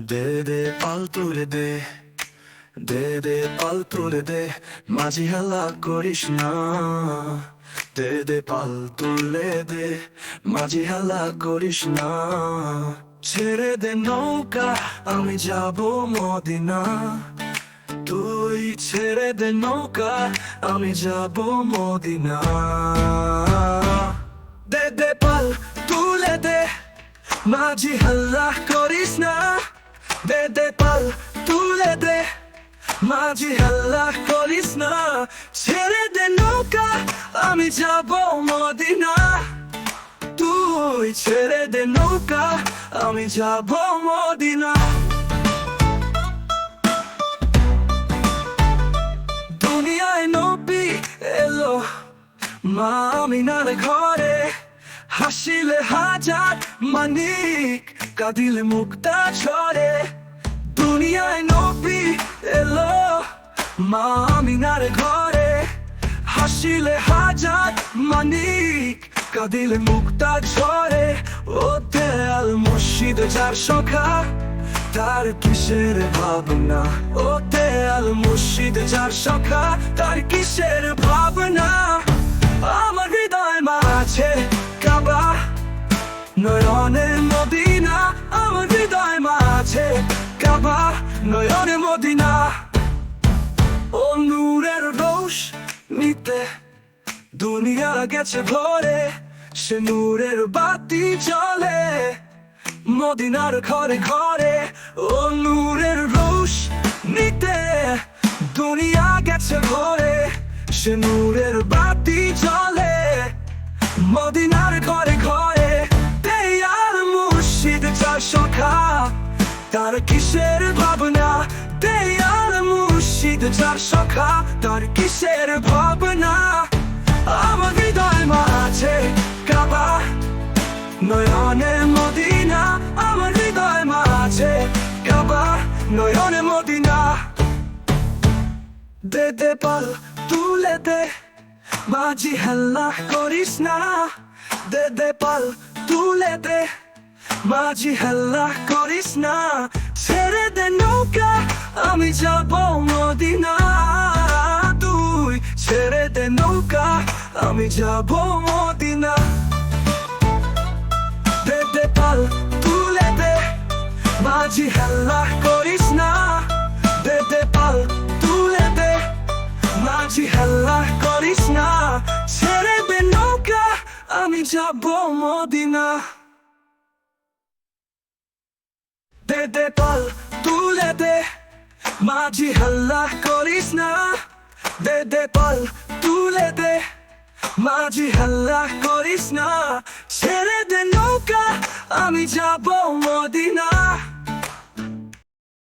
দে দে পাল তুলে দে, দে দে পাল তুলে দে, মাঝি হেলা করিস না। দে দে পাল তুলে দে, মাঝি হেলা করিস না। ছেড়ে দে নৌকা, আমি যাব মদিনা। তুই ছেড়ে দে নৌকা, আমি যাব মদিনা। দে দে পাল তুলে দে, মাঝি হাল্লা করিস না। দে দে পাল তুলে দে, মাঝি হাল্লা করিস না। ছেড়ে দে নৌকা, আমি যাব মদিনা। তুই ছেড়ে দে নৌকা, আমি যাব মদিনা। দুনিয়ায় নবী এলো মা আমিনার ঘরে, হাসিলে হাজার মানিক, কাঁদিলে মুক্তা ঝরে। দুনিয়ায় নবী এলো মা আমিনার ঘরে, হাসিলে হাজার মানিক, কাঁদিলে মুক্তা ঝরে। ও দেয়াল মুর্শিদ যার সখা, তার কিসের ভাবনা। ও দেয়াল মুর্শিদ যার সখা, তার কিসের ভাবনা। আমার হৃদয় মাঝে কাবা, নয়নে মদিনা। আমার হৃদয় মাঝে কাবা, নয়নে মদিনা। ও নূরের রোশনীতে দুনিয়া গেছে ভরে, সে নূরের বাতি জ্বলে মদিনার ঘরে ঘরে। ও নূরের রোশনীতে দুনিয়া গেছে ভরে, সে নূরের বাতি জ্বলে মদিনার ঘরে ঘরে। দেয়াল মুর্শিদ যার সখা, তার কিসের ভাবনা। দেয়াল মুর্শিদ যার সখা, তার কিসের ভাবনা। আমার হৃদয় মাঝে কাবা, নয়নে মদিনা। আমার হৃদয় মাঝে কাবা, নয়নে মদিনা। দে দে পাল তুলে দে, মাঝি হেল্লা করিস না। দে দে পাল তুলে দে, মাঝি হেল্লা করিস না। ছেড়ে দে নৌকা, আমি যাব মদিনা। তুই ছেড়ে দে নৌকা, আমি যাব মদিনা। দে দে পাল তুলে দে, মাঝি হেল্লা করিস না। দে দে পাল তুলে দে, মাঝি হেল্লা করিস না। ছেড়ে দে নৌকা, আমি যাব মদিনা। দে দে পাল তুলে দে, মাঝি হেল্লা করিস না। দে দে পাল তুলে দে, মাঝি হেল্লা করিস না। ছেড়ে দে নৌকা, আমি যাব মদিনা।